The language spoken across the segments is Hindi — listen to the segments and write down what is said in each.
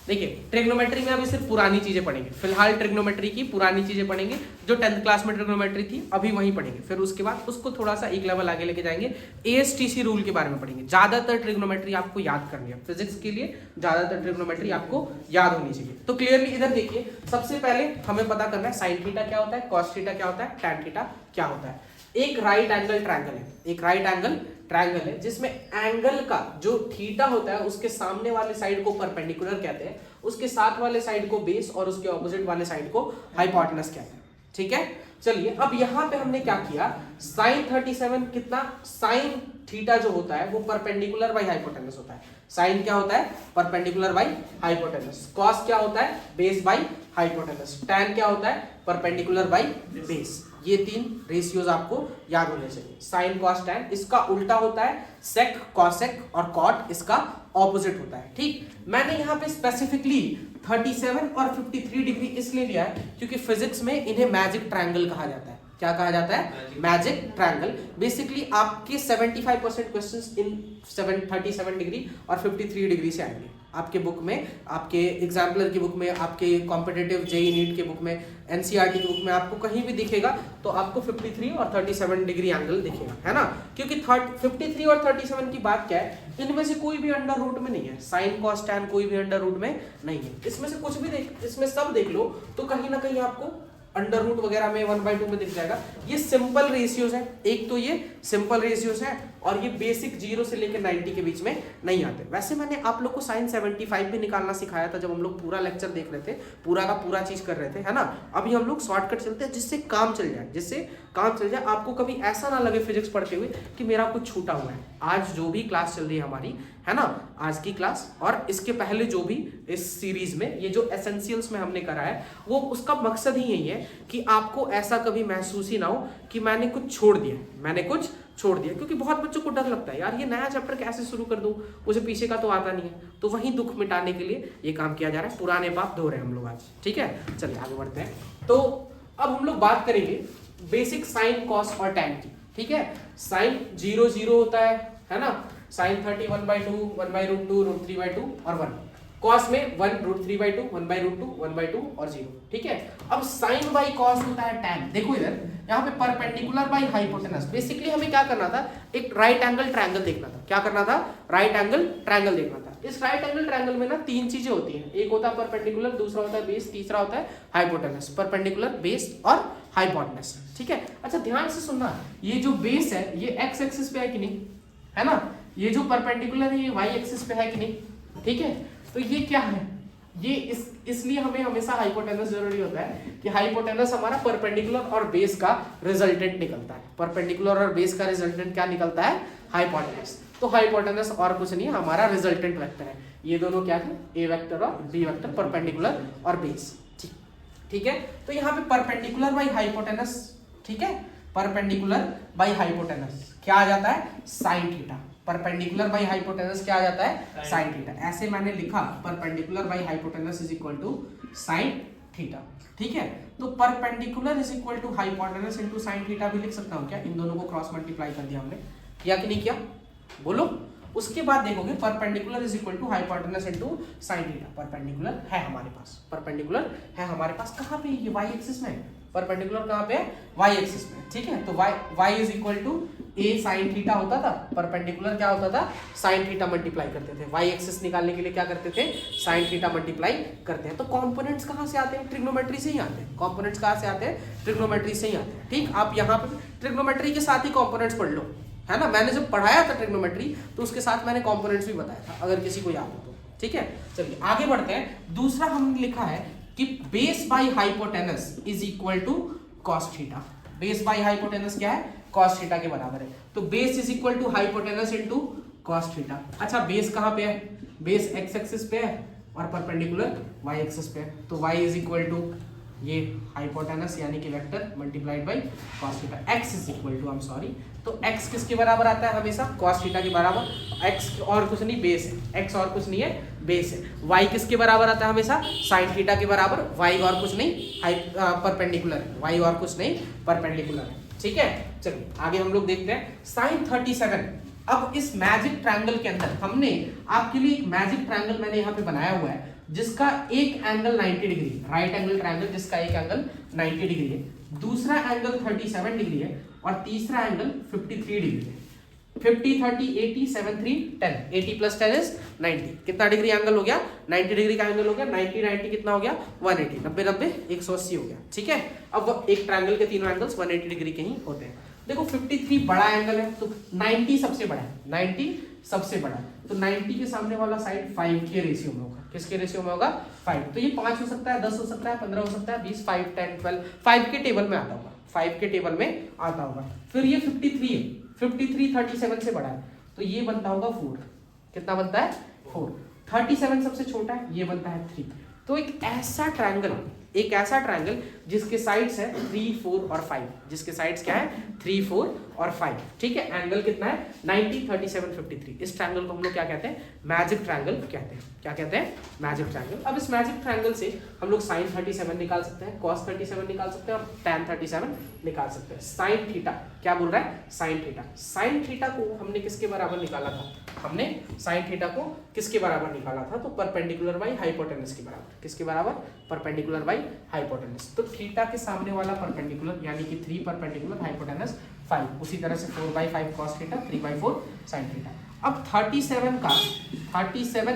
देखिए ट्रिग्नोमेट्री में अभी सिर्फ पुरानी चीजें पढ़ेंगे, फिलहाल ट्रिग्नोमेट्री की पुरानी चीजें पढ़ेंगे, जो 10th क्लास में ट्रिग्नोमेट्री थी अभी वही पढ़ेंगे। फिर उसके बाद उसको थोड़ा सा एक लेवल आगे लेके जाएंगे, एएसटीसी रूल के बारे में पढ़ेंगे। ज्यादातर ट्रिग्नोमेट्री आपको याद करनी है, फिजिक्स के लिए ज्यादातर ट्रिग्नोमेट्री आपको याद होनी चाहिए। तो क्लियरली इधर देखिए, सबसे पहले हमें पता करना है साइन थीटा क्या होता है, कॉस थीटा क्या होता है, टैन थीटा क्या होता है। एक राइट एंगल ट्रायंगल है, एक राइट एंगल ट्रायंगल है जिसमें एंगल का जो थीटा होता है उसके सामने वाले साइड को परपेंडिकुलर कहते हैं, उसके साथ वाले साइड को बेस और उसके ऑपोजिट वाले साइड को हाइपोटेनस कहते हैं। ठीक है, चलिए अब यहां पे हमने क्या किया, साइन 37 कितना, साइन थीटा जो होता है वो परपेंडिकुलर बाई हाइपोटेनस होता है। साइन क्या होता है, परपेंडिकुलर बाई हाइपोटेनस। कॉस क्या होता है, बेस बाई हाइपोटेनस। टैन क्या होता है, परपेंडिकुलर बाई बेस। ये तीन रेशियोज आपको याद होने चाहिए, साइन कॉस टैन। इसका उल्टा होता है सेक कॉसेक, और कॉट इसका ऑपोजिट होता है। ठीक, मैंने यहाँ पे स्पेसिफिकली 37 और 53 डिग्री इसलिए लिया है क्योंकि फिजिक्स में इन्हें मैजिक ट्रायंगल कहा जाता है। क्या कहा जाता है, मैजिक ट्रायंगल। बेसिकली आपके 75% क्वेश्चंस इन 37 डिग्री और 53 डिग्री से आएंगे आपके बुक में, आपके एग्जाम्पलर की बुक में, आपके कॉम्पिटिटिव जेई नीट के बुक में, एनसीईआरटी की बुक में आपको कहीं भी दिखेगा तो आपको 53 और 37 डिग्री एंगल दिखेगा, है ना। क्योंकि 53 और 37 की बात क्या है, इनमें से कोई भी अंडर रूट में नहीं है, साइन कॉस टैन कोई भी अंडर रूट में नहीं है। इसमें से कुछ भी देख, इसमें सब देख लो तो कहीं ना कहीं आपको अंडर रूट वगैरह में 1/2 में दिख जाएगा। ये सिंपल रेशियोज है, एक तो ये सिंपल रेशियोज है और ये बेसिक 0 से लेकर 90 के बीच में नहीं आते। वैसे मैंने आप लोग को साइन 75 भी निकालना सिखाया था जब हम लोग पूरा लेक्चर देख रहे थे, पूरा का पूरा चीज कर रहे थे, है ना। अभी हम लोग शॉर्टकट चलते हैं जिससे काम चल जाए, जिससे काम चल जाए, आपको कभी ऐसा ना लगे फिजिक्स पढ़ते हुए कि मेरा कुछ छूटा हुआ है। आज जो भी क्लास चल रही है हमारी, है ना, आज की क्लास और इसके पहले जो भी इस सीरीज में ये जो एसेंशियल्स में हमने करा है, वो उसका मकसद ही यही है कि आपको ऐसा कभी महसूस ही ना हो कि मैंने कुछ छोड़ दिया, मैंने कुछ छोड़ दिया। क्योंकि बहुत बच्चों को डर लगता है, यार ये नया चैप्टर कैसे शुरू कर दूं, मुझे पीछे का तो आता नहीं है। तो वही दुख मिटाने के लिए ये काम किया जा रहा है, पुराने पाप धो रहे हैं हम लोग आज। ठीक है, चलिए आगे बढ़ते हैं। तो अब हम लोग बात करेंगे बेसिक साइन कॉस और टैन की। ठीक है, साइन 0 0 होता है ना, साइन 30 1/2 1/√2 √3/2 और 1। कॉस में 1 √3/2 1/√2 1/2 और 0। ठीक है, अब साइन बाई कॉस होता है टैन। देखो इधर यहाँ पे परपेंडिकुलर बाई हाइपोटेनस। बेसिकली हमें क्या करना था, एक राइट एंगल ट्रायंगल देखना था। क्या करना था, राइट एंगल ट्रायंगल देखना था। इस राइट एंगल ट्रायंगल में ना तीन चीजें होती हैं, एक होता है परपेंडिकुलर, दूसरा होता है बेस, तीसरा होता है हाइपोटेनस। परपेंडिकुलर, बेस और हाइपोटेनस। ठीक है, अच्छा ध्यान से सुनना, ये जो बेस है ये एक्स एक्सिस पे है कि नहीं, है ना। ये जो परपेंडिकुलर है ये वाई एक्सिस पे है कि नहीं। ठीक है, तो ये क्या है, ये इसलिए हमें हमेशा हाइपोटेनस जरूरी होता है कि हाइपोटेनस हमारा परपेंडिकुलर और बेस का रिजल्टेंट निकलता है। परपेंडिकुलर और बेस का रिजल्टेंट क्या निकलता है, हाइपोटेनस। तो हाइपोटेनस और कुछ नहीं है, हमारा रिजल्टेंट वेक्टर है। ये दोनों क्या थे, ए वेक्टर और बी वेक्टर, परपेंडिकुलर और बेस। ठीक है, तो यहाँ पे परपेंडिकुलर बाई हाइपोटेनस, ठीक है, परपेंडिकुलर बाई हाइपोटेनस क्या आ जाता है, sine theta. Perpendicular by hypotenuse क्या आ जाता है, साइन थीटा। ऐसे मैंने लिखा, perpendicular by hypotenuse is equal to sine theta. ठीक है, तो perpendicular is equal to hypotenuse into sine theta भी लिख सकता हूँ क्या, इन दोनों को क्रॉस मल्टीप्लाई कर दिया हमने, किया कि नहीं किया, बोलो। उसके बाद देखोगे perpendicular is equal to hypotenuse into sine theta. Perpendicular है हमारे पास, परपेंडिकुलर है हमारे पास, कहाँ पे, ये वाई एक्सिस में। परपेंडिकुलर कहाँ पे है, वाई एक्सिस में। ठीक है, तो y is equal to a sine theta होता था, परपेंडिकुलर क्या होता था, साइन थीटा मल्टीप्लाई करते थे। वाई एक्सिस निकालने के लिए क्या करते थे, साइन थीटा मल्टीप्लाई करते हैं। तो कंपोनेंट्स कहाँ से आते हैं, ट्रिग्नोमेट्री से ही आते हैं। कंपोनेंट्स कहाँ से आते हैं, ट्रिग्नोमेट्री से ही आते हैं। ठीक, आप यहाँ पे ट्रिग्नोमेट्री के साथ ही कंपोनेंट्स पढ़ लो, है ना। मैंने जब पढ़ाया था ट्रिग्नोमेट्री तो उसके साथ मैंने कंपोनेंट्स भी बताया था, अगर किसी को याद हो तो। ठीक है, चलिए आगे बढ़ते हैं। दूसरा हमने लिखा है कि base by hypotenuse is equal to cos theta. Base by hypotenuse क्या है, कॉस थीटा के बराबर है। तो base is equal to hypotenuse into cos theta. अच्छा, बेस कहाँ पे है, बेस एक्स एक्सिस पे है और परपेंडिकुलर वाई एक्सिस पे है। तो वाई इज इक्वल टू ये हाइपोटेनस यानी कि vector multiplied by cos theta. X is equal to, I am sorry, तो एक्स किसके बराबर आता है हमेशा, कॉस थीटा के बराबर। एक्स और कुछ नहीं, बेस है, एक्स और कुछ नहीं है, बेस है। वाई किसके बराबर आता है हमेशा, साइन थीटा के बराबर। वाई और कुछ नहीं, परपेंडिकुलर है, वाई और कुछ नहीं, परपेंडिकुलर है। ठीक है, चलिए आगे हम लोग देखते हैं। साइन 37 अब इस मैजिक ट्रायंगल के अंदर हमने आपके लिए एक मैजिक ट्रायंगल मैंने यहाँ पे बनाया हुआ है जिसका एक angle 90 degree, right angle triangle जिसका एक एंगल 90 डिग्री है, दूसरा एंगल 37 डिग्री है और तीसरा एंगल 53 डिग्री है। 50, 30, 80, 7, 3, 10, 80 प्लस 10 इज 90। कितना डिग्री एंगल हो गया? 90 डिग्री का एंगल हो गया। 90 90 कितना हो गया? 180। 90 90 180 हो गया। ठीक है, अब एक ट्रायंगल के तीनों एंगल्स 180 डिग्री के ही होते हैं। देखो 53 बड़ा एंगल है तो 90 सबसे बड़ा है, 90 सबसे बड़ा, तो 90 के सामने वाला साइड 5 के रेशियो में होगा। किसके रेशियो में होगा? 5। तो ये 5 हो सकता है, 10 हो सकता है, 15 हो सकता है, 20, 5, 10, 12, 5 के टेबल में आता होगा, 5 के टेबल में आता होगा। फिर ये 53 है, 53 37 से बड़ा है तो ये बनता होगा 4। कितना बनता है? 4। 37 सबसे छोटा है, ये बनता है 3। तो एक ऐसा ट्रायंगल जिसके साइड्स है 3, 4 और 5, जिसके साइड्स क्या है? 3, 4 और 5। ठीक है, एंगल कितना है? 90, 37, 53। इस ट्रायंगल को हम लोग क्या कहते हैं? मैजिक ट्रायंगल कहते हैं। क्या कहते हैं? Magic triangle. अब इस मैजिक ट्रायंगल से हम लोग sin 37 निकाल सकते हैं, cos 37 निकाल सकते हैं और tan 37 निकाल सकते हैं। sin थीटा क्या बोल रहा है? sin theta. sin थीटा को हमने किसके बराबर निकाला था? हमने sin थीटा को किसके बराबर निकाला था? तो परपेंडिकुलर बाई हाइपोटेनस के बराबर। किसके बराबर? Perpendicular by hypotenuse. तो थीटा के सामने वाला परपेंडिकुलर यानी कि 3 परपेंडिकुलर हाइपोटेनस 5, उसी तरह से 4/5 cos थीटा, 3/4 sin थीटा। अब 37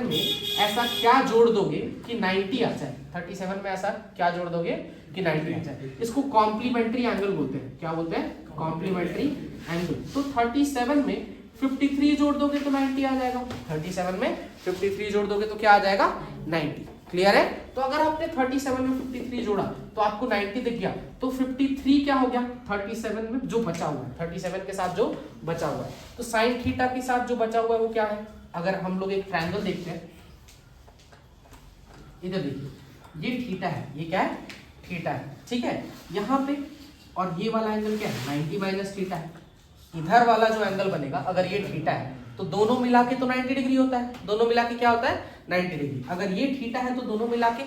में ऐसा क्या जोड़ दोगे कि 90 आ जाए? 37 में ऐसा क्या जोड़ दोगे कि 90 आ जाए? इसको कॉम्प्लीमेंट्री एंगल बोलते हैं। क्या बोलते हैं? Complementary angle. तो 37 में 53 जोड़ दोगे तो 90 आ जाएगा। 37 में 53 जोड़ दोगे तो क्या आ जाएगा? 90। क्लियर है? तो अगर आपने 37 में 53 जोड़ा तो आपको 90 दिख गया, तो 53 क्या हो गया? 37 में जो बचा हुआ है, 37 के साथ जो बचा हुआ है, तो sin थीटा के साथ जो बचा हुआ है वो क्या है? अगर हम लोग एक ट्रायंगल देखते हैं, इधर देखिए, ये थीटा है, ये क्या है? थीटा है। ठीक है, यहाँ पे और ये वाला एंगल क्या है? 90 माइनस थीटा है। इधर वाला जो एंगल बनेगा, अगर ये थीटा है तो दोनों मिला के तो 90 डिग्री होता है। दोनों मिला के क्या होता है? 90 डिग्री। अगर ये थीटा है तो दोनों मिला के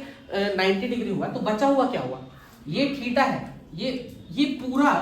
90 डिग्री हुआ, तो बचा हुआ क्या हुआ? ये थीटा है, ये पूरा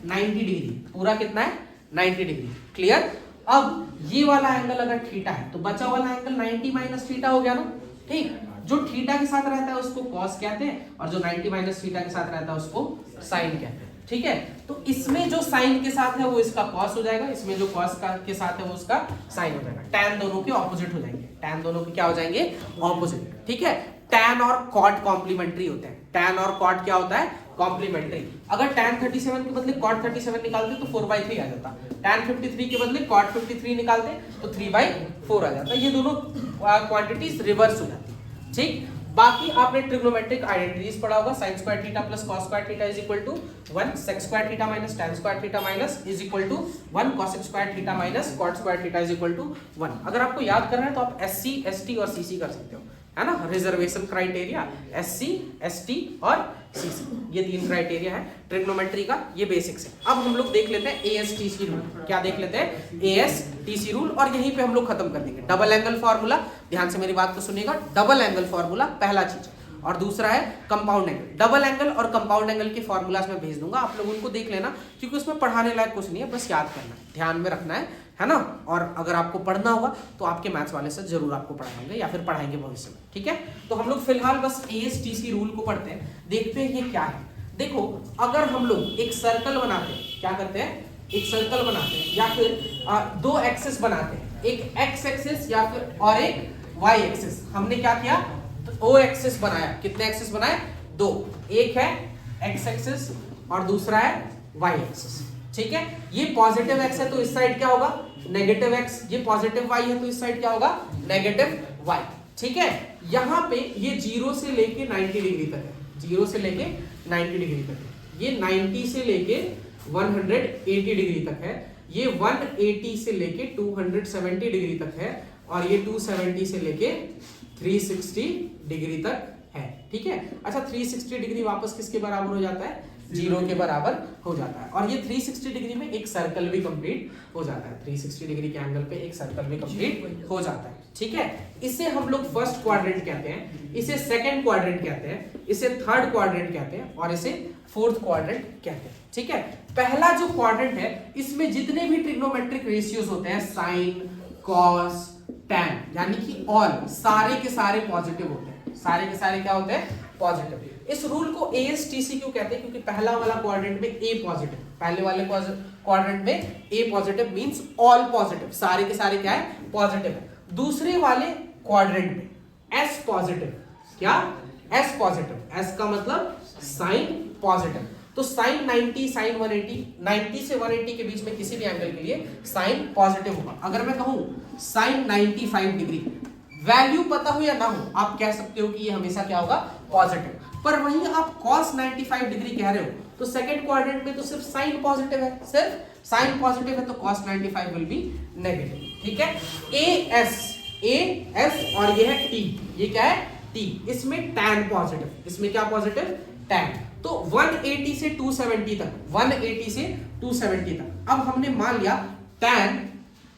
90 डिग्री, पूरा कितना है? 90 डिग्री। क्लियर? अब ये वाला एंगल अगर थीटा है तो बचा वाला एंगल 90 माइनस थीटा हो गया ना। ठीक, जो थीटा के साथ रहता है उसको कॉस कहते हैं और जो 90 माइनस थीटा के साथ रहता है उसको साइन कहते हैं। ठीक है, तो इसमें जो साइन के साथ है वो इसका कॉस हो जाएगा, इसमें जो कॉस के साथ है वो उसका साइन हो जाएगा। टैन दोनों के ऑपोजिट हो जाएंगे, टैन दोनों के क्या हो जाएंगे? ऑपोजिट। ठीक है, टैन और कॉट कॉम्प्लीमेंट्री होते हैं। टैन और कॉट क्या होता है? कॉम्प्लीमेंट्री। अगर tan 37 के बदले cot 37 निकालते तो 4/3 आ जाता। tan 53 के बदले cot 53 निकालते तो 3/4 आ जाता। ये दोनों क्वांटिटीज रिवर्स हो जाती। ठीक, बाकी आपने ट्रिग्नोमेट्रिक आइडेंटिटीज पढ़ा होगा। sin square theta plus cos square theta is equal to 1, sec square theta minus tan square theta minus is equal to 1, cosec square theta minus cot square theta is equal to 1। अगर आपको याद करना है तो आप SC, ST और CC कर सकते हो, है ना। रिजर्वेशन क्राइटेरिया SC, ST और CC, ये 3 क्राइटेरिया है ट्रिग्नोमेट्री का। ये बेसिक्स है। अब हम लोग देख लेते हैं ASTC रूल। क्या देख लेते हैं? ASTC रूल, और यहीं पे हम लोग खत्म कर देंगे। डबल एंगल फॉर्मूला, ध्यान से मेरी बात को सुनिएगा। डबल एंगल फॉर्मूला पहला चीज, और दूसरा है कंपाउंड एंगल। डबल एंगल और कंपाउंड एंगल के फॉर्मूलाज में भेज दूंगा, आप लोग उनको देख लेना, क्योंकि उसमें पढ़ाने लायक कुछ नहीं है, बस याद करना, ध्यान में रखना है ना। और अगर आपको पढ़ना होगा तो आपके मैथ्स वाले से जरूर आपको पढ़ाएंगे या फिर पढ़ाएंगे भविष्य में। ठीक है, तो हम लोग फिलहाल बस ASTC रूल को पढ़ते हैं, देखते हैं ये क्या है। देखो, अगर हम लोग एक सर्कल बनाते हैं, क्या करते हैं? एक सर्कल बनाते हैं, या फिर 2 एक्सिस बनाते हैं, एक x एक्सिस या फिर और एक y एक्सिस। हमने क्या किया? O एक्सिस बनाया। कितने एक्सिस बनाए? 2। एक है x एक्सिस और दूसरा है y एक्सिस। ठीक है, ये पॉजिटिव x है तो इस साइड क्या होगा? Negative x। ये पॉजिटिव y है तो इस साइड क्या होगा? Negative y। ठीक है, यहाँ पे ये 0 से लेके 90 डिग्री तक है, 0 से लेके 90 डिग्री तक है। ये 90 से लेके 180 डिग्री तक है, ये 180 से लेके 270 डिग्री तक है, और ये 270 से लेके 360 डिग्री तक है। ठीक है, अच्छा 360 डिग्री वापस किसके बराबर हो जाता है? 0 के बराबर हो जाता है। और ये 360 डिग्री में एक सर्कल भी कंप्लीट हो जाता है। 360 डिग्री के एंगल पे एक सर्कल भी कंप्लीट हो जाता है। ठीक है। इसे हम लोग फर्स्ट क्वाड्रेंट कहते हैं, इसे सेकंड क्वाड्रेंट कहते हैं, इसे थर्ड क्वाड्रेंट कहते हैं और इसे फोर्थ क्वाड्रेंट कहते हैं, ठीक है। पहला जो क्वाड्रेंट है इसमें जितने भी ट्रिग्नोमेट्रिक रेशियोज होते हैं, साइन, कॉस, टैन, यानी कि ऑल, सारे के सारे पॉजिटिव होते हैं, सारे के सारे क्या होते हैं, पॉजिटिव। इस रूल को ASTC क्यों कहते हैं, क्योंकि पहला वाला क्वाड्रेंट में A पॉजिटिव, पहले वाले क्वाड्रेंट में A positive means all positive, सारे के सारे क्या है, पॉजिटिव है। दूसरे वाले क्वाड्रेंट में S पॉजिटिव, क्या, S पॉजिटिव, S का मतलब साइन पॉजिटिव, तो साइन 90, साइन 180, 90 से 180 के बीच में किसी भी एंगल के लिए साइन पॉजिटिव होगा। अगर मैं कहूं साइन 95 डिग्री, वैल्यू पता हो या ना हो, आप कह सकते हो कि ये हमेशा क्या होगा, पॉजिटिव। पर वहीं आप cos 95 डिग्री कह रहे हो तो सेकंड क्वाड्रेंट में तो सिर्फ साइन पॉजिटिव है, सिर्फ साइन पॉजिटिव है, तो cos 95 विल बी नेगेटिव, ठीक है। AS और ये है T, ये क्या है, T, इसमें tan पॉजिटिव, इसमें क्या पॉजिटिव, tan। तो 180 से 270 तक, 180 से 270 तक, अब हमने मान लिया tan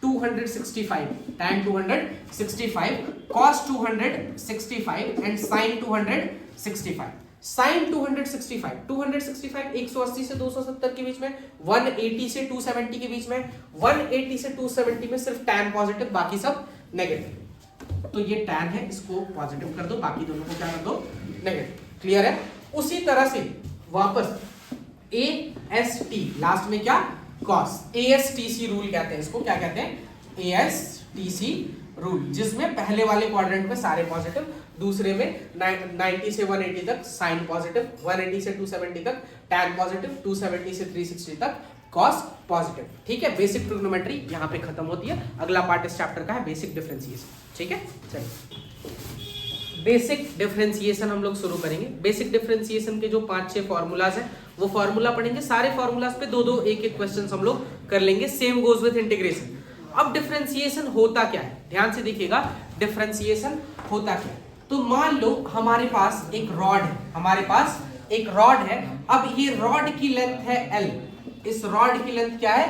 265, tan 265, cos 265 and sin 265। sin 265, 265 180 से 270 के बीच में, 180 से 270 के बीच में, 180 से 270 में सिर्फ tan पॉजिटिव, बाकी सब नेगेटिव। तो ये tan है, इसको पॉजिटिव कर दो, बाकी दोनों को क्या कर दो, नेगेटिव। क्लियर है। उसी तरह से वापस AST, लास्ट में क्या, cos, ASTC रूल कहते हैं इसको, क्या कहते हैं, ASTC रूल, जिसमें पहले वाले क्वाड्रेंट में सारे पॉजिटिव, दूसरे में 90 से 180 तक साइन पॉजिटिव, 180 से 270 तक tan पॉजिटिव, 270 से 360 तक cos पॉजिटिव, ठीक है। बेसिक ट्रिग्नोमेट्री यहाँ पे खत्म होती है। अगला पार्ट इस चैप्टर का है बेसिक डिफरेंशिएशन, ठीक है। चलिए बेसिक डिफरेंशिएशन हम लोग शुरू करेंगे। बेसिक डिफरेंशिएशन के जो 5-6 फॉर्मूलाज हैं वो फॉर्मूला पढ़ेंगे, सारे फॉर्मूलाज पे 2-2 1-1 क्वेश्चन हम लोग कर लेंगे। Same goes with integration. अब डिफरेंशिएशन होता क्या है, ध्यान से देखिएगा, डिफरेंशिएशन होता क्या है। तो मान लो हमारे पास एक रॉड है, हमारे पास एक रॉड है, अब ये रॉड की लेंथ है L, इस रॉड की लेंथ क्या है,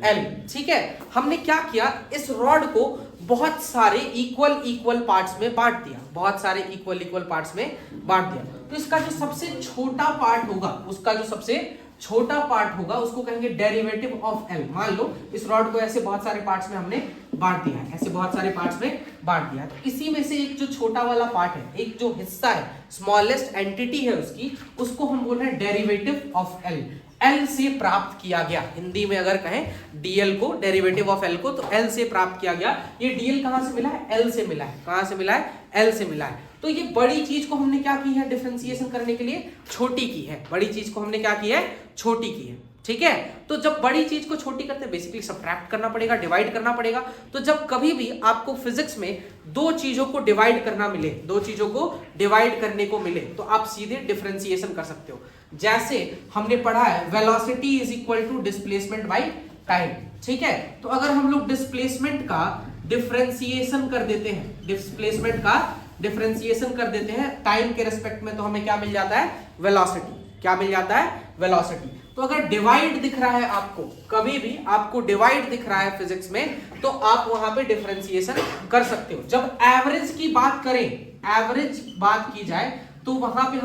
L, ठीक है। हमने क्या किया, इस रॉड को बहुत सारे इक्वल पार्ट्स में बांट दिया, बहुत सारे इक्वल पार्ट्स में बांट दिया। तो इसका जो सबसे छोटा पार्ट होगा, उसका जो सबसे छोटा पार्ट होगा उसको कहेंगे डेरिवेटिव ऑफ L। मान लो इस रॉड को ऐसे बहुत सारे पार्ट्स में हमने बांट दिया है, ऐसे बहुत सारे पार्ट्स में बांट दिया है, तो इसी में से एक जो छोटा वाला पार्ट है, एक जो हिस्सा है, स्मॉलेस्ट एंटिटी है उसकी, उसको हम बोल रहे हैं डेरिवेटिव ऑफ L। L से प्राप्त किया गया, हिंदी में अगर कहें DL को, डेरिवेटिव ऑफ L को, तो L से प्राप्त किया गया। ये DL कहां से मिला है, L से मिला है। कहां से मिला है, L से मिला है। तो ये बड़ी चीज को हमने क्या की है, डिफरेंशिएशन करने के लिए छोटी की है, बड़ी चीज को हमने क्या की है, छोटी की है, ठीक है। तो जब बड़ी चीज को छोटी करते हैं बेसिकली सब्ट्रैक्ट करना पड़ेगा, डिवाइड करना पड़ेगा। तो जब कभी भी आपको फिजिक्स में दो चीजों को डिवाइड करना मिले, दो चीजों को डिवाइड करने को मिले, तो आप सीधे डिफरेंशिएशन कर सकते हो। जैसे हमने पढ़ा है velocity is equal to displacement by time, ठीक है। तो अगर हम लोग डिस्प्लेसमेंट का डिफरेंशिएशन कर देते हैं, डिस्प्लेसमेंट का डिफरेंशिएशन कर देते हैं टाइम के रेस्पेक्ट में, तो हमें क्या मिल जाता है, वेलोसिटी। क्या मिल जाता है, वेलोसिटी। तो अगर डिवाइड दिख रहा है आपको, कभी भी आपको डिवाइड दिख रहा है फिजिक्स में, तो आप वहां पे डिफरेंशिएशन कर सकते हो। जब एवरेज की बात करें, एवरेज बात की जाए, तो वहां पे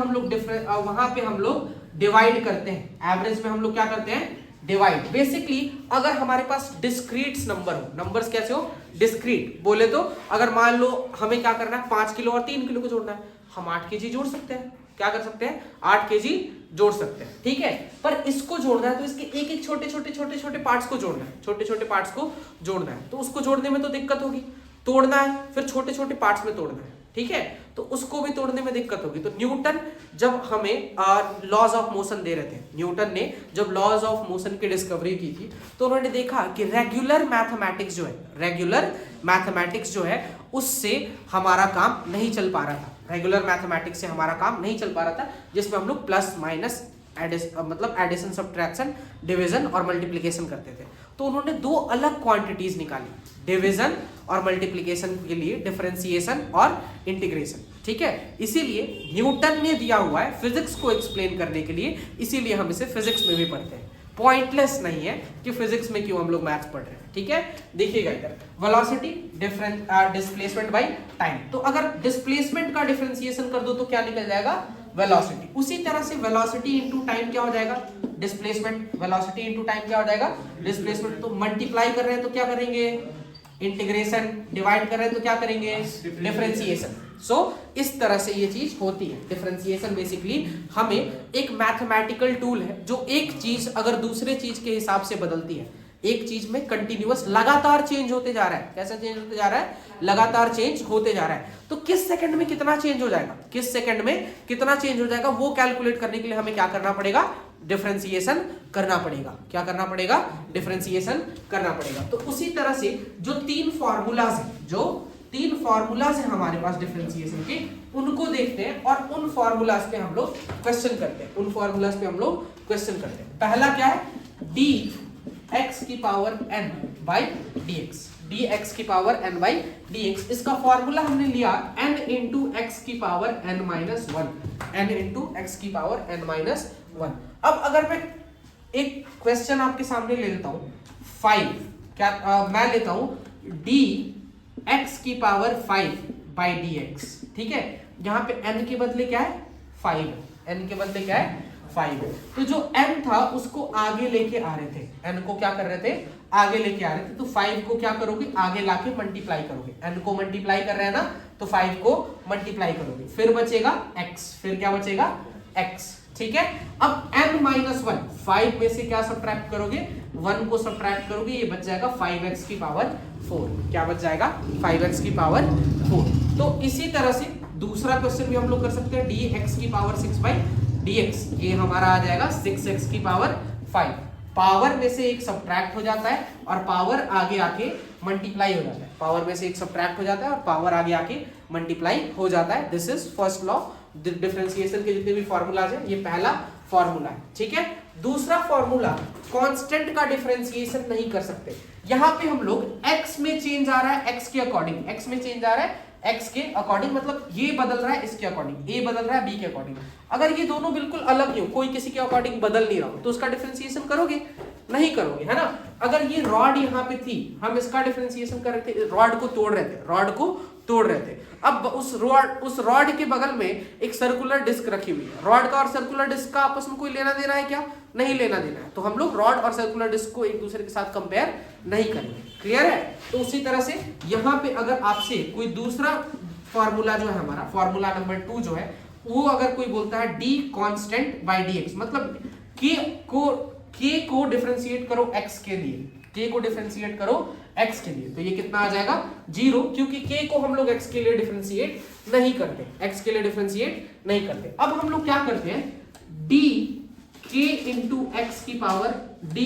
हम लोग डिवाइड करते हैं। एवरेज में हम लोग क्या करते हैं, डिवाइड। बेसिकली अगर हमारे पास डिस्क्रीट नंबर हो, नंबर्स कैसे हो, डिस्क्रीट बोले तो अगर मान लो हमें क्या करना है, 5 किलो और 3 किलो को जोड़ना है, हम 8 kg जोड़ सकते हैं। क्या कर सकते हैं, 8 kg जोड़ सकते हैं, ठीक है। पर इसको जोड़ना है तो इसके एक छोटे पार्ट्स को जोड़ना है, छोटे पार्ट्स को जोड़ना है, तो उसको जोड़ने में तो दिक्कत होगी। तोड़ना है, फिर छोटे पार्ट्स में तोड़ना है, ठीक है, तो उसको भी तोड़ने में दिक्कत होगी। तो न्यूटन जब हमें लॉज ऑफ मोशन दे रहे थे, न्यूटन ने जब लॉज ऑफ मोशन की डिस्कवरी की थी, तो उन्होंने देखा कि रेगुलर मैथमेटिक्स जो है उससे हमारा काम नहीं चल पा रहा था। रेगुलर मैथमेटिक्स से हमारा काम नहीं चल पा रहा था, जिसमें हम लोग प्लस माइनस मतलब एडिशन, सब्ट्रैक्शन, डिवीजन और मल्टीप्लिकेशन करते थे। तो उन्होंने 2 अलग क्वांटिटीज निकाली, डिवीजन और मल्टीप्लिकेशन के लिए डिफरेंशिएशन और इंटीग्रेशन, ठीक है। इसीलिए न्यूटन ने दिया हुआ है फिजिक्स को एक्सप्लेन करने के लिए, इसीलिए हम इसे फिजिक्स में भी पढ़ते हैं। पॉइंटलेस नहीं है कि फिजिक्स में क्यों हम लोग मैथ्स पढ़ रहे हैं, ठीक है। देखिएगा इधर वेलोसिटी डिस्प्लेसमेंट बाय टाइम, तो अगर डिस्प्लेसमेंट का डिफरेंशिएशन कर दो तो क्या निकल जाएगा, वेलोसिटी। उसी तरह से वेलोसिटी इनटू टाइम क्या हो जाएगा, डिस्प्लेसमेंट। वेलोसिटी इनटू टाइम क्या हो जाएगा, डिस्प्लेसमेंट। तो मल्टीप्लाई कर रहे हैं तो क्या करेंगे, इंटीग्रेशन। डिवाइड कर रहे हैं तो क्या करेंगे, डिफरेंशिएशन। सो इस तरह से ये चीज होती है। डिफरेंशिएशन बेसिकली हमें एक मैथमेटिकल टूल है जो एक चीज अगर दूसरे चीज के हिसाब से बदलती है, एक चीज में कंटिन्यूअस लगातार चेंज होते जा रहा है। कैसा चेंज होते जा रहा है, लगातार चेंज होते जा रहा है। तो किस सेकंड में कितना चेंज हो जाएगा, किस सेकंड में कितना चेंज हो जाएगा, वो कैलकुलेट करने के लिए हमें क्या करना पड़ेगा, डिफरेंशिएशन करना पड़ेगा। क्या करना पड़ेगा, डिफरेंशिएशन करना पड़ेगा। तो उसी तरह से जो तीन फॉर्मूलाज हैं हमारे पास डिफरेंशिएशन के, उनको देखते हैं और उन फॉर्मूलाज पे हम लोग क्वेश्चन करते हैं। पहला क्या है, डी एक्स की power n by d x. इसका फॉर्मूला हमने लिया n इंटू एक्स की पावर n माइनस वन। अब अगर मैं एक क्वेश्चन आपके सामने ले लेता हूं 5, मैं लेता हूं डी एक्स की पावर 5 बाई डी एक्स, ठीक है। यहां पे n के बदले क्या है, 5। n के बदले क्या है, 5। तो जो n था उसको आगे लेके आ रहे थे, n को क्या कर रहे थे, आगे लेके आ रहे थे। तो 5 को क्या करोगे, आगे लाके मल्टीप्लाई करोगे। n को मल्टीप्लाई कर रहे हैं ना, तो 5 को मल्टीप्लाई करोगे, फिर बचेगा x, फिर क्या बचेगा, x, ठीक है। अब n माइनस 1, 5 में से क्या सब्ट्रैक्ट करोगे, 1 को सब्ट्रैक्ट करोगे, ये बच जाएगा 5x की पावर 4। क्या बच जाएगा, 5x की पावर 4। तो इसी तरह से दूसरा क्वेश्चन भी हम लोग कर सकते हैं, dx की पावर 6 बाई dx, ये हमारा आ जाएगा 6x की पावर 5। पावर में से एक सब्ट्रैक्ट हो जाता है और पावर आगे आके मल्टीप्लाई हो जाता है। पावर में से एक सब्ट्रैक्ट हो जाता है और पावर आगे आके मल्टीप्लाई हो जाता है। This is first law. Differentiation के जितने भी फॉर्मूलाज हैं, ये पहला फॉर्मूला है, ठीक है। दूसरा फॉर्मूला, कांस्टेंट का डिफरेंशिएशन नहीं कर सकते। यहाँ पे हम लोग x में चेंज आ रहा है, x के अकॉर्डिंग, x में चेंज आ रहा है x के अकॉर्डिंग, मतलब ये बदल रहा है इसके अकॉर्डिंग, a बदल रहा है b के अकॉर्डिंग। अगर ये दोनों बिल्कुल अलग नहीं हो, कोई किसी के अकॉर्डिंग बदल नहीं रहा हो, तो उसका डिफरेंशिएशन करोगे, नहीं करोगे, है ना। अगर ये रॉड यहाँ पे थी, हम इसका डिफरेंशिएशन कर रहे थे, रॉड को तोड़ रहे थे। अब उस रॉड के बगल में एक सर्कुलर डिस्क रखी हुई है। रॉड का और सर्कुलर डिस्क का आपस में कोई लेना देना है क्या, नहीं लेना देना है। तो हम लोग रॉड और सर्कुलर डिस्क को एक दूसरे के साथ कंपेयर नहीं करेंगे, क्लियर है। तो उसी तरह से यहाँ पे अगर आपसे कोई दूसरा फॉर्मूला जो है हमारा, फॉर्मूला नंबर 2 जो है, वो अगर कोई बोलता है d constant by d x, मतलब के को डिफरेंशिएट करो x के लिए, k को डिफरेंशिएट करो x के लिए, तो ये कितना आ जाएगा, 0, क्योंकि k को हम लोग x के लिए डिफरेंशिएट नहीं करते, अब हम लोग क्या करते हैं, d k इंटू एक्स की power d,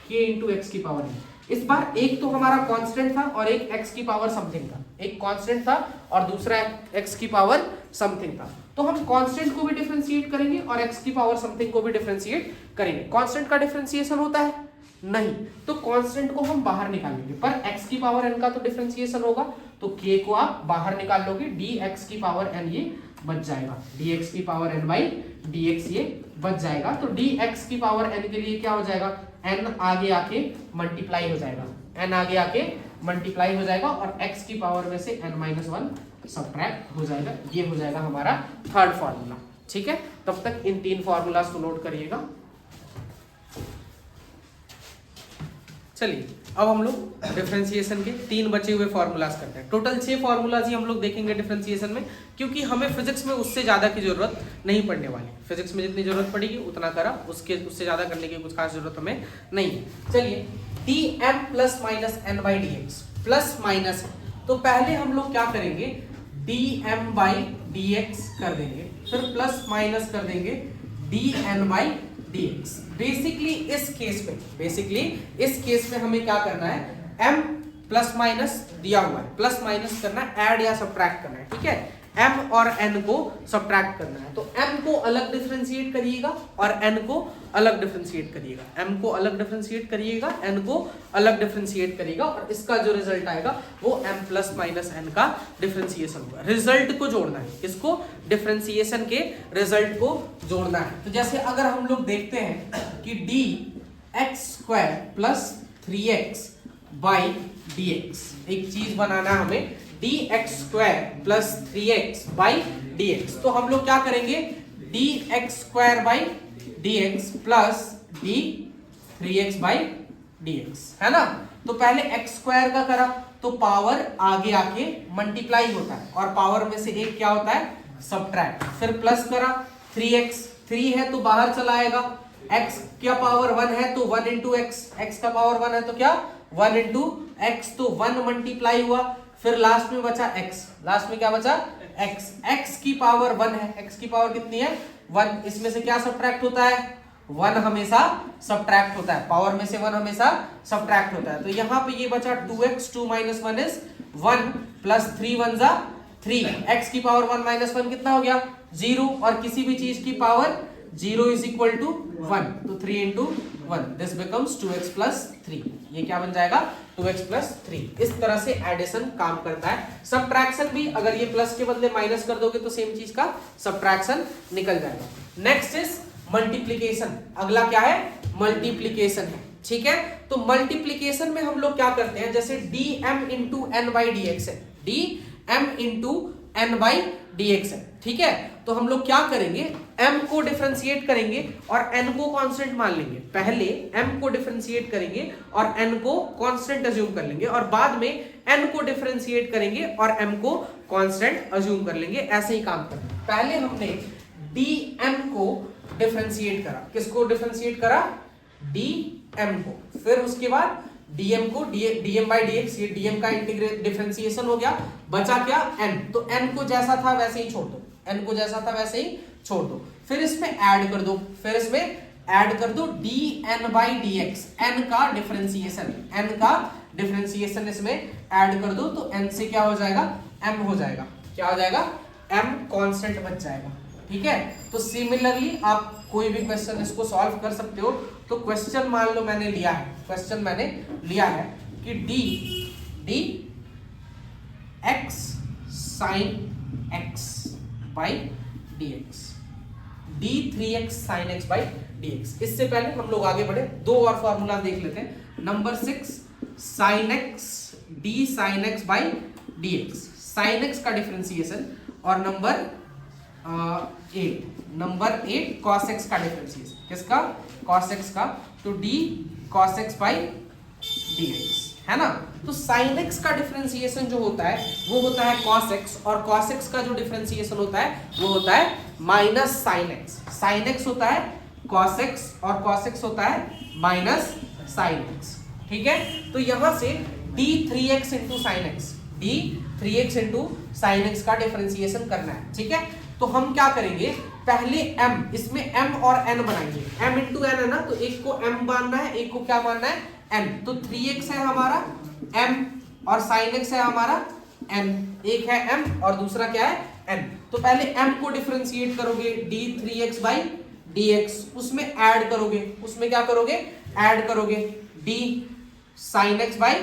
k into x की पावर d। इस बार एक तो हमारा कांस्टेंट था और एक x की पावर समथिंग था, एक कांस्टेंट था और दूसरा x की पावर समथिंग था। तो हम कांस्टेंट को भी डिफरेंशिएट करेंगे और x की पावर समथिंग को भी डिफरेंशिएट करेंगे। कांस्टेंट का डिफरेंशिएशन होता है नहीं, तो कांस्टेंट को हम बाहर निकालेंगे, पर x की पावर n का तो डिफरेंशिएशन होगा, तो k को आप बाहर निकाल लोगे, dx की पावर n ये बच जाएगा, dx की पावर n बाई dx ये बच जाएगा। तो dx की पावर n के लिए क्या हो जाएगा, n आगे आके मल्टीप्लाई हो जाएगा, और x की पावर में से n माइनस 1 सब्ट्रैक्ट हो जाएगा। ये हो जाएगा हमारा थर्ड फॉर्मूला, ठीक है। तब तक इन 3 फॉर्मूलाज को नोट करिएगा। चलिए अब हम लोग डिफरेंशिएशन के 3 बचे हुए फॉर्मूलाज करते हैं। टोटल 6 फॉर्मूलाज ही हम लोग देखेंगे डिफरेंशिएशन में, क्योंकि हमें फिजिक्स में उससे ज़्यादा की जरूरत नहीं पड़ने वाली। फिजिक्स में जितनी जरूरत पड़ेगी उतना करा, उससे ज़्यादा करने की कुछ खास जरूरत हमें नहीं है। चलिए dm plus minus n by d x, plus minus, तो पहले हम लोग क्या करेंगे, dm बाई डी एक्स कर देंगे, फिर प्लस माइनस कर देंगे dn बाई dx। बेसिकली इस केस में हमें क्या करना है, m प्लस माइनस दिया हुआ है, प्लस माइनस करना है, ऐड या सब्ट्रैक्ट करना है, ठीक है। m और n को सब्ट्रैक्ट करना है। तो m को अलग डिफरेंशिएट करिएगा और n को अलग डिफरेंशिएट करिएगा, m को अलग डिफरेंशिएट करिएगा, n को अलग डिफरेंशिएट करिएगा और इसका जो रिजल्ट आएगा वो m प्लस माइनस n का डिफरेंशिएशन होगा। रिजल्ट को जोड़ना है, इसको डिफरेंशिएशन के रिजल्ट को जोड़ना है। तो जैसे अगर हम लोग देखते हैं कि dx square plus 3x by dx, एक चीज बनाना है हमें dx square plus 3x by dx। तो हम लोग क्या करेंगे, dx square by dx plus d 3x by dx, है ना। तो पहले x स्क्वायर का करा तो पावर आगे आके मल्टीप्लाई होता है और पावर में से एक क्या होता है, सब्ट्रैक्ट। फिर प्लस करा 3x, 3 है तो बाहर चला आएगा, x क्या पावर 1 है तो 1 इंटू x, x का पावर 1 है तो क्या 1 इंटू x, तो 1 मल्टीप्लाई हुआ। फिर लास्ट में बचा x, लास्ट में क्या बचा x, x की पावर 1 है, x की पावर कितनी है 1, इसमें से क्या सब्ट्रैक्ट होता है 1 हमेशा सब्ट्रैक्ट होता है, पावर में से 1 हमेशा सब्ट्रैक्ट होता है। तो यहाँ पे ये बचा 2x, 2 माइनस 1 इज 1 प्लस 3 1 जा 3, x की पावर 1 माइनस 1 कितना हो गया 0, और किसी भी चीज की पावर 0 इज इक्वल टू 1, तो 3 into 1, this becomes 2x plus 3, ये क्या बन जाएगा 2x प्लस 3। इस तरह से एडिशन काम करता है। सब्ट्रैक्शन भी अगर ये प्लस के बदले माइनस कर दोगे तो सेम चीज का सब्ट्रैक्शन निकल जाएगा। नेक्स्ट इज मल्टीप्लीकेशन, अगला क्या है मल्टीप्लीकेशन है, ठीक है। तो मल्टीप्लीकेशन में हम लोग क्या करते हैं, जैसे dm into n by d x है, dm into n by d x है, ठीक है। तो हम लोग क्या करेंगे, m को डिफरेंशिएट करेंगे और n को कांस्टेंट मान लेंगे। पहले m को डिफरेंशिएट करेंगे और n को कांस्टेंट अज्यूम कर लेंगे और बाद में n को डिफरेंशिएट करेंगे और m को कांस्टेंट अज्यूम कर लेंगे। ऐसे ही काम करना है। पहले हमने dm को डिफरेंशिएट करा, किसको डिफरेंशिएट करा dm को, फिर उसके बाद dm को dm बाई dx, ये dm का इंटीग्रेट डिफरेंशिएशन हो गया, बचा क्या n, तो n को जैसा था वैसे ही छोड़ दो, n को जैसा था वैसे ही छोड़ दो। फिर इसमें ऐड कर दो, फिर इसमें ऐड कर दो dn बाई dx, n का डिफरेंशिएशन, n का डिफरेंशिएशन इसमें ऐड कर दो, तो n से क्या हो जाएगा m हो जाएगा, क्या हो जाएगा m कांस्टेंट बच जाएगा, ठीक है। तो सिमिलरली आप कोई भी क्वेश्चन इसको सॉल्व कर सकते हो। तो क्वेश्चन मान लो मैंने लिया है, क्वेश्चन मैंने लिया है कि d x sin x by dx, d 3x sin x by dx। इससे पहले हम लोग आगे बढ़े, दो और फॉर्मूला देख लेते हैं। Number 6 sin x d sin x by dx, sin x का डिफरेंशिएशन, और नंबर 8 cos x का डिफरेंशिएशन, किसका cos x का, तो d cos x by dx, है ना। तो sin x का डिफरेंशिएशन जो होता है वो होता है cos x, और cos x का जो डिफरेंशिएशन होता है वो होता है minus sin x। sin x होता है cos x और cos x होता है माइनस sin x, ठीक है। तो यहां से d 3x into sine x, d 3x into sine x का डिफरेंशिएशन करना है, ठीक है। तो हम क्या करेंगे, पहले m, इसमें m और n बनाएंगे, m इंटू n है ना, तो एक को m मानना है, एक को क्या मानना है n। तो 3x है हमारा m और sin x है हमारा n, एक है m और दूसरा क्या है n। तो पहले m को डिफरेंशिएट करोगे d 3x बाई dx, उसमें ऐड करोगे, उसमें क्या करोगे ऐड करोगे d sin x by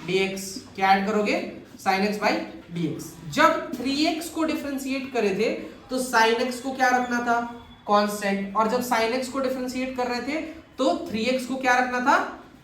dx, क्या ऐड करोगे sin x बाई dx। जब 3x को डिफरेंशिएट करे थे तो sin x को क्या रखना था कांस्टेंट, और जब sin x को डिफरेंशिएट कर रहे थे तो 3x को क्या रखना था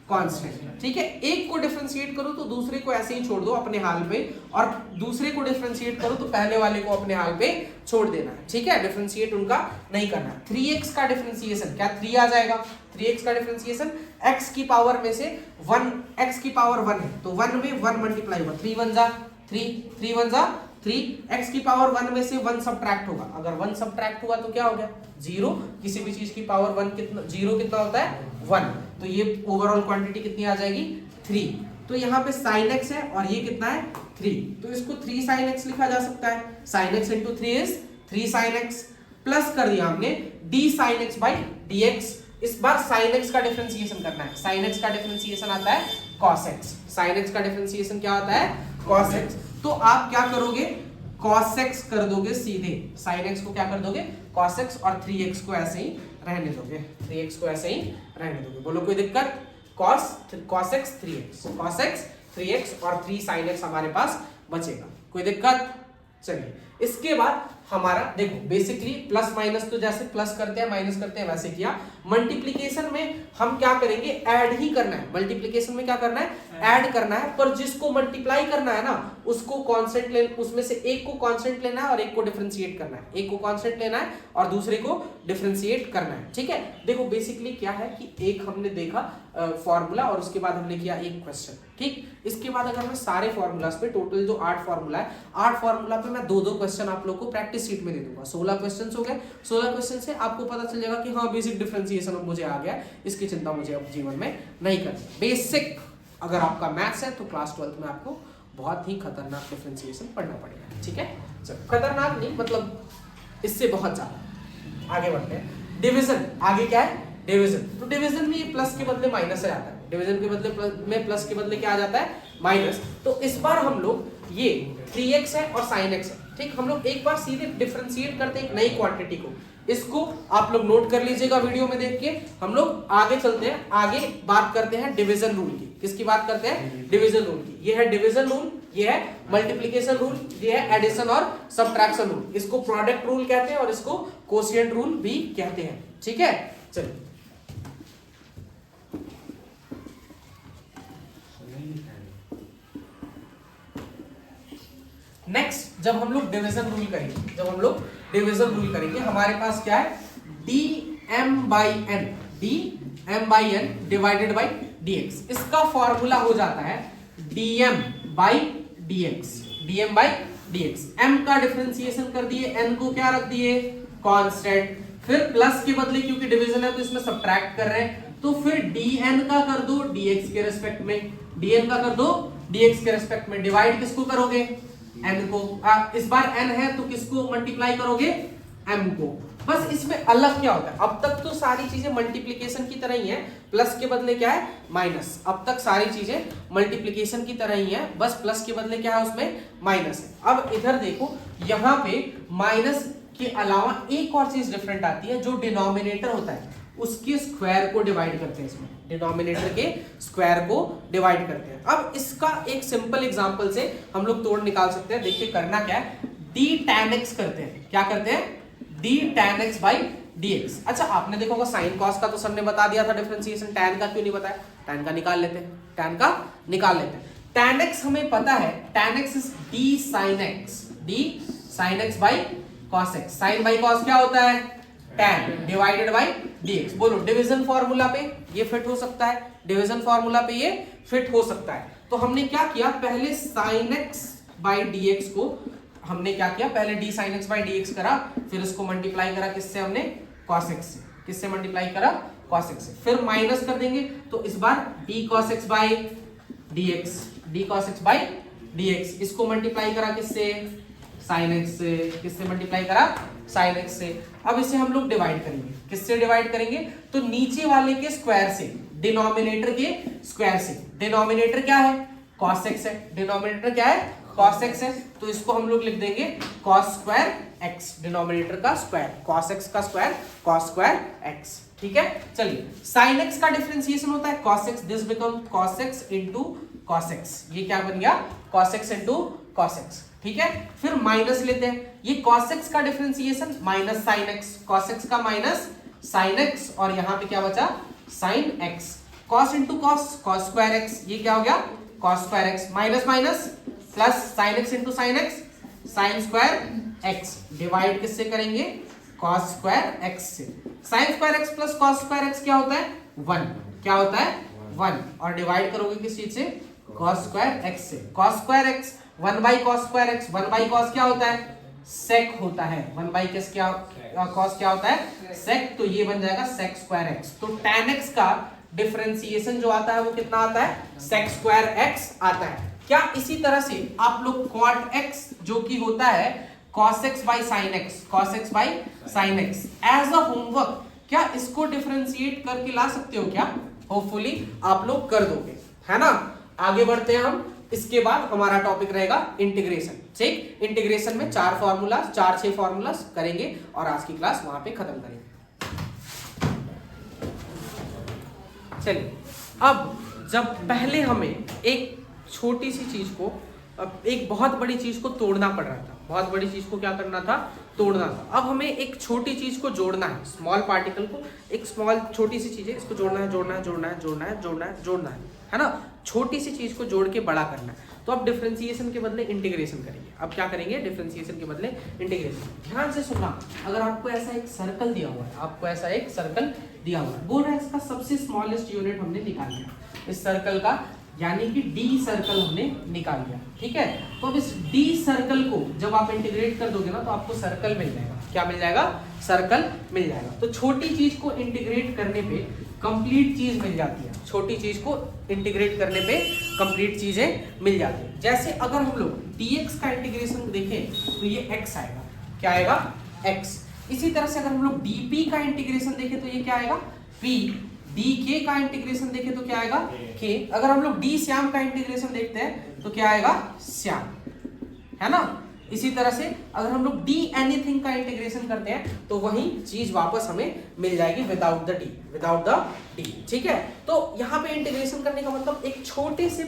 कांस्टेंट, ठीक है। एक को डिफरेंशिएट करो तो दूसरे को ऐसे ही छोड़ दो अपने हाल पे, और दूसरे को डिफरेंशिएट करो तो पहले वाले को अपने हाल पे छोड़ देना है, ठीक है। डिफरेंशिएट उनका नहीं करना। 3x का डिफरेंशिएशन क्या 3 आ जाएगा, 3x का डिफरेंशिएशन x की पावर में से 1, x की पावर 1 है तो 1 में 1 मल्टीप्लाई होगा, 3 1 जा 3, 3 1 जा 3, x की पावर 1 में से 1 सब्ट्रैक्ट होगा, अगर 1 सब्ट्रैक्ट हुआ तो क्या हो गया 0, किसी भी चीज की पावर 1 कितना 0 कितना होता है 1, तो ये ओवरऑल क्वांटिटी कितनी आ जाएगी 3। तो यहाँ पे sin x है और ये कितना है 3, तो इसको 3 sin x लिखा जा सकता है, sin x into 3 is 3 sin x, plus कर दिया हमने d sin x by dx। इस बार sin x का डिफरेंशिएशन करना है, sin x का डिफरेंशिएशन आता है cos x, sin x का डिफरेंशिएशन क्या होता है cos x। तो आप क्या करोगे cos x कर दोगे सीधे, sin x को क्या कर दोगे cos x, और 3x को ऐसे ही रहने दोगे, 3x को ऐसे ही रहने दोगे। बोलो कोई दिक्कत? cos x 3x और 3 sin x हमारे पास बचेगा, कोई दिक्कत? चलिए इसके बाद हमारा देखो बेसिकली प्लस माइनस तो जैसे प्लस करते हैं माइनस करते हैं वैसे किया। मल्टीप्लिकेशन में हम क्या करेंगे, ऐड ही करना है। मल्टीप्लिकेशन में क्या करना है, ऐड करना है, पर जिसको मल्टीप्लाई करना है ना उसको कांस्टेंट ले, उसमें से एक को कांस्टेंट लेना है और एक को डिफरेंशिएट करना है, एक को कांस्टेंट लेना है और दूसरे को डिफरेंशिएट करना है, ठीक है। देखो बेसिकली क्या है कि एक हमने देखा फॉर्मूला और उसके बाद हमने किया एक क्वेश्चन, ठीक। इसके बाद अगर मैं सारे फॉर्मूलाज पे, टोटल जो 8 फॉर्मूला है, 8 फॉर्मूला पे मैं 2-2 क्वेश्चन आप लोग को प्रैक्टिस शीट में दे दूंगा। 16 क्वेश्चन हो गए। 16 क्वेश्चन से आपको पता चल जाएगा कि हाँ बेसिक डिफरेंशिएशन मुझे आ गया, इसकी चिंता मुझे अब जीवन में नहीं करनी। बेसिक अगर आपका मैथ्स है तो क्लास 12 में आपको बहुत ही खतरनाक डिफरेंशिएशन पढ़ना पड़ेगा, ठीक है। चलो खतरनाक नहीं, मतलब इससे बहुत ज्यादा। आगे बढ़ते हैं। डिवीजन, आगे क्या है, डिवीजन। तो डिवीजन में ये प्लस के बदले माइनस आ जाता है, डिवीजन के बदले प्लस के बदले क्या आ जाता है, माइनस। तो इस बार हम लोग ये 3x है और sin x है, ठीक। हम लोग एक बार सीधे डिफरेंशिएट करते हैं एक नई क्वांटिटी को, इसको आप लोग नोट कर लीजिएगा वीडियो में देख के। हम लोग आगे चलते हैं, आगे बात करते हैं डिवीजन रूल की। किसकी बात करते हैं, डिवीजन रूल की। ये है डिवीजन रूल, ये है मल्टीप्लिकेशन रूल, ये है एडिशन और सब्ट्रैक्शन रूल। इसको प्रोडक्ट रूल कहते हैं और इसको कोशिएंट रूल भी कहते हैं, ठीक है। चलिए नेक्स्ट, जब हम लोग डिवीजन रूल करेंगे, हमारे पास क्या है, dm/n डिवाइडेड बाई dx। इसका फॉर्मूला हो जाता है dm/dx। m का डिफरेंशिएशन कर दिए, n को क्या रख दिए, कांस्टेंट। फिर प्लस के बदले क्योंकि डिवीजन है तो इसमें सब्ट्रैक्ट कर रहे हैं, तो फिर dn का कर दो dx के रेस्पेक्ट में, dn का कर दो dx के रेस्पेक्ट में। डिवाइड किसको करोगे, n को। इस बार n है तो किसको मल्टीप्लाई करोगे, m को। बस इसमें अलग क्या होता है, अब तक तो सारी चीजें मल्टीप्लिकेशन की तरह ही है, प्लस के बदले क्या है, माइनस। अब तक सारी चीजें मल्टीप्लिकेशन की तरह ही है, बस प्लस के बदले क्या है, उसमें माइनस है। अब इधर देखो, यहाँ पे माइनस के अलावा एक और चीज डिफरेंट आती है, जो डिनोमिनेटर होता है उसके स्क्वायर को डिवाइड करते हैं। इसमें डिनोमिनेटर के स्क्वायर को डिवाइड करते हैं। अब इसका एक सिंपल एग्जांपल से हम लोग तोड़ निकाल सकते हैं। देखिए करना क्या है, d tan x करते हैं। क्या करते हैं, d tan x by dx। अच्छा आपने देखा होगा साइन कॉस का तो सर ने बता दिया था डिफरेंशिएशन, tan का क्यों नहीं बताया, tan का निकाल लेते हैं। tan x हमें पता है, tan x is d sin x by cos x। sin by cos क्या होता है, tan डिवाइडेड बाई dx। बोलो डिवीजन फॉर्मूला पे ये फिट हो सकता है, डिवीजन फॉर्मूला पे ये फिट हो सकता है। तो हमने क्या किया, पहले sin x by dx को हमने क्या किया, पहले d sin x by dx करा, फिर इसको मल्टीप्लाई करा किससे, हमने cos x से। किससे मल्टीप्लाई करा, cos x से। फिर माइनस कर देंगे, तो इस बार d cos x by dx। इसको मल्टीप्लाई करा किससे, sin x से। किससे मल्टीप्लाई करा, sin x से। अब इसे हम लोग डिवाइड करेंगे, किससे डिवाइड करेंगे, तो नीचे वाले के स्क्वायर से, डिनोमिनेटर के स्क्वायर से। डिनोमिनेटर क्या है, cos x है, डिनोमिनेटर क्या है, cos x है, तो इसको हम लोग लिख देंगे cos स्क्वायर x। डिनोमिनेटर का स्क्वायर, cos x का स्क्वायर, cos स्क्वायर x, ठीक है। चलिए sin x का डिफरेंशिएशन होता है cos x, this become cos x into cos x। ये क्या बन गया, cos x into cos x, ठीक है। फिर माइनस लेते हैं, ये cos x का differentiation minus sin x, cos x का माइनस sin x, और यहाँ पे क्या बचा, sin x। cos into cos, cos square x, ये क्या हो गया, cos square x। Minus minus plus sin x into sin x, sin square x। Divide किससे करेंगे, cos स्क्वायर x से। sin square x plus cos square x क्या होता है, 1। क्या होता है, 1। और डिवाइड करोगे किस चीज से, cos स्क्वायर x से। cos square x 1 by cos square x, 1 by cos क्या होता है, sec होता है। 1 by किस क्या, cos क्या होता है, sec। तो ये बन जाएगा sec स्क्वायर x। तो tan x का डिफरेंशिएशन जो आता है वो कितना आता है, sec स्क्वायर x आता है। क्या इसी तरह से आप लोग cot x जो कि होता है cos x by sin x, cos x by sin x as a homework, क्या इसको डिफरेंशिएट करके ला सकते हो क्या, होपफुली आप लोग कर दोगे, है ना। आगे बढ़ते हैं हम, इसके बाद हमारा टॉपिक रहेगा इंटीग्रेशन। ठीक, इंटीग्रेशन में 4 फॉर्मूलाज 4-6 फॉर्मूलाज करेंगे और आज की क्लास वहां पे खत्म करेंगे। चलिए, अब जब पहले हमें एक छोटी सी चीज को एक बहुत बड़ी चीज को तोड़ना पड़ रहा था, बहुत बड़ी चीज को क्या करना था, तोड़ना था। अब हमें एक छोटी चीज को जोड़ना है, स्मॉल पार्टिकल को, एक स्मॉल छोटी सी चीज है, इसको जोड़ना है, जोड़ना है, जोड़ना है, जोड़ना है, जोड़ना है, जोड़ना है ना। छोटी सी चीज को जोड़ के बड़ा करना है। तो अब डिफरेंशिएशन के बदले इंटीग्रेशन करेंगे। अब क्या करेंगे, डिफरेंशिएशन के बदले इंटीग्रेशन। ध्यान से सुनना, अगर आपको ऐसा एक सर्कल दिया हुआ है, आपको ऐसा एक सर्कल दिया हुआ है, बोल रहा है इसका सबसे स्मॉलेस्ट यूनिट हमने निकाल लिया, इस सर्कल का यानी कि डी सर्कल हमने निकाल लिया। ठीक है, तो अब इस डी सर्कल को जब आप इंटीग्रेट कर दोगे ना तो आपको सर्कल मिल जाएगा। क्या मिल जाएगा, सर्कल मिल जाएगा। तो छोटी चीज को इंटीग्रेट करने पे कंप्लीट चीज मिल जाती है, छोटी चीज को इंटीग्रेट करने पे कंप्लीट चीजें मिल जाती है। जैसे अगर हम लोग dx का इंटीग्रेशन देखें तो ये x आएगा, क्या आएगा, x। इसी तरह से अगर हम लोग dp का इंटीग्रेशन देखें तो ये क्या आएगा, p। dk का इंटीग्रेशन देखें तो क्या आएगा, k। अगर हम लोग d श्याम का इंटीग्रेशन देखते हैं तो क्या आएगा, श्याम, है ना। इसी तरह से अगर हम लोग डी एनीथिंग का इंटीग्रेशन करते हैं तो वही चीज वापस हमें मिल जाएगी without the D, without the D. ठीक है, तो यहाँ पे इंटीग्रेशन करने का मतलब एक छोटे से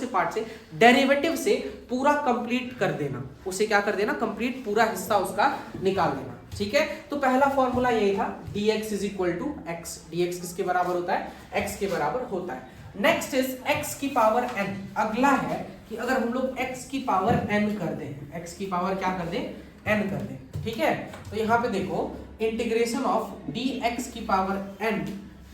पार्ट से डेरिवेटिव से पूरा कंप्लीट कर देना, उसे क्या कर देना, कंप्लीट पूरा हिस्सा उसका निकाल देना। ठीक है, तो पहला फॉर्मूला यही था, dx is equal to x. dx किसके बराबर होता है, x के बराबर होता है। नेक्स्ट इज x की पावर n। अगला है कि अगर हम लोग x की पावर n कर दें, x की पावर क्या कर दें, n कर दें। ठीक है, तो यहाँ पे देखो इंटीग्रेशन ऑफ dx की पावर n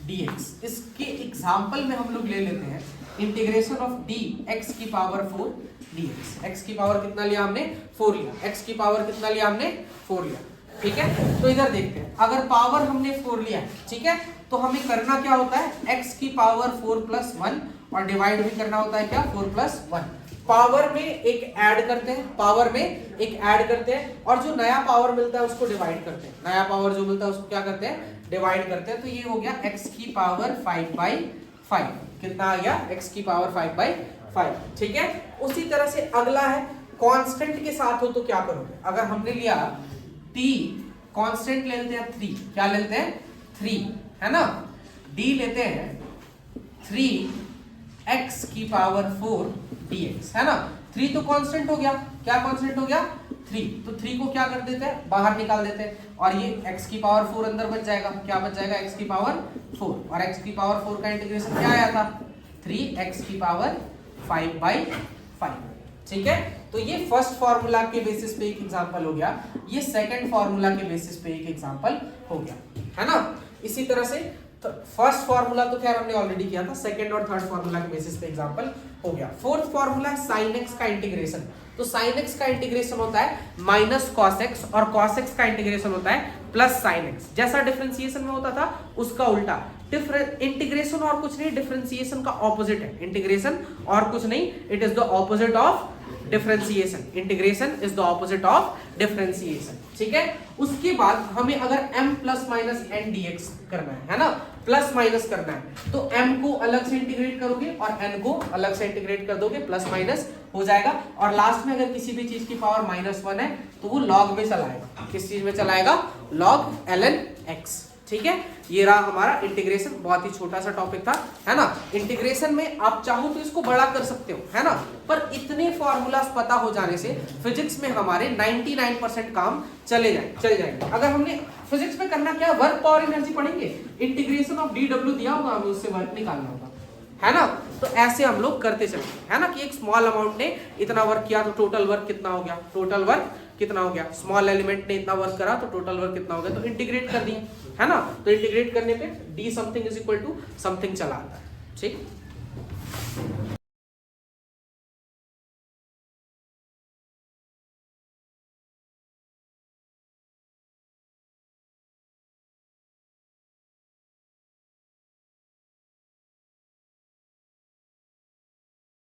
dx, इसके एग्जाम्पल में हम लोग ले लेते हैं इंटीग्रेशन ऑफ dx की पावर 4 dx। x की पावर कितना लिया हमने, 4 लिया। x की पावर कितना लिया हमने, 4 लिया। ठीक है, तो इधर देखते हैं, अगर पावर हमने 4 लिया, ठीक है, तो हमें करना क्या होता है, x की पावर 4 प्लस 1 और डिवाइड भी करना होता है क्या, 4 प्लस 1। पावर में एक ऐड करते हैं, पावर में एक ऐड करते हैं और जो नया पावर मिलता है उसको डिवाइड करते हैं। नया पावर जो मिलता है उसको क्या करते हैं, डिवाइड करते हैं। तो ये हो गया x की पावर 5/5। कितना आ गया, x की पावर 5/5। ठीक है, उसी तरह से अगला है कांस्टेंट के साथ हो तो क्या करोगे। अगर हमने लिया t, कांस्टेंट ले लेते हैं 3, क्या ले लेते हैं 3, है ना। d लेते हैं 3x की पावर 4 dx, है ना। 3 तो कांस्टेंट हो गया, क्या कांस्टेंट हो गया, 3। तो 3 को क्या कर देते हैं, बाहर निकाल देते हैं और ये x की पावर 4 अंदर बच जाएगा। क्या बच जाएगा, x की पावर 4। और x की पावर 4 का इंटीग्रेशन क्या आया था, 3x की पावर 5/5। ठीक है, तो ये फर्स्ट फार्मूला के बेसिस पे एक एग्जांपल हो गया, ये सेकंड फार्मूला के बेसिस पे एक एग्जांपल हो गया, है ना। इसी तरह से फर्स्ट फार्मूला तो खैर हमने ऑलरेडी किया था, सेकंड और थर्ड फार्मूला के बेसिस पे एग्जांपल हो गया। फोर्थ फार्मूला है sin x का इंटीग्रेशन। तो sin x का इंटीग्रेशन होता है माइनस cos x और cos x का इंटीग्रेशन होता है प्लस sin x। जैसा डिफरेंशिएशन में होता था उसका उल्टा। इंटीग्रेशन और कुछ नहीं, डिफरेंशिएशन का ऑपोजिट है। इंटीग्रेशन और कुछ नहीं, it is the opposite of differentiation. Integration is the opposite of differentiation. ठीक है, उसके बाद हमें अगर m plus minus n dx करना है ना, प्लस माइनस करना है, तो m को अलग से इंटीग्रेट करोगे और n को अलग से इंटीग्रेट कर दोगे, प्लस माइनस हो जाएगा। और लास्ट में अगर किसी भी चीज की पावर -1 है तो वो log में चलाएगा। किस चीज में चलाएगा, log ln x। ठीक है, ये रहा हमारा इंटीग्रेशन। बहुत ही छोटा सा टॉपिक था, है ना। इंटीग्रेशन में आप चाहो तो इसको बड़ा कर सकते हो, है ना, पर इतने फॉर्मूलाज पता हो जाने से फिजिक्स में हमारे 99% काम चल जाएंगे। अगर हमने फिजिक्स में करना क्या, वर्क पावर एनर्जी पढ़ेंगे, इंटीग्रेशन ऑफ dw दिया होगा, हमें उससे वर्क निकालना होगा, है ना। तो ऐसे हम लोग करते चलेंगे, है ना, कि एक स्मॉल अमाउंट ने इतना वर्क किया तो टोटल वर्क कितना हो गया, टोटल वर्क कितना हो गया। स्मॉल एलिमेंट ने इतना वर्क करा तो टोटल वर्क कितना हो गया, तो इंटीग्रेट कर दिए, है ना। तो इंटीग्रेट करने पे d something is equal to something चला आता है। ठीक।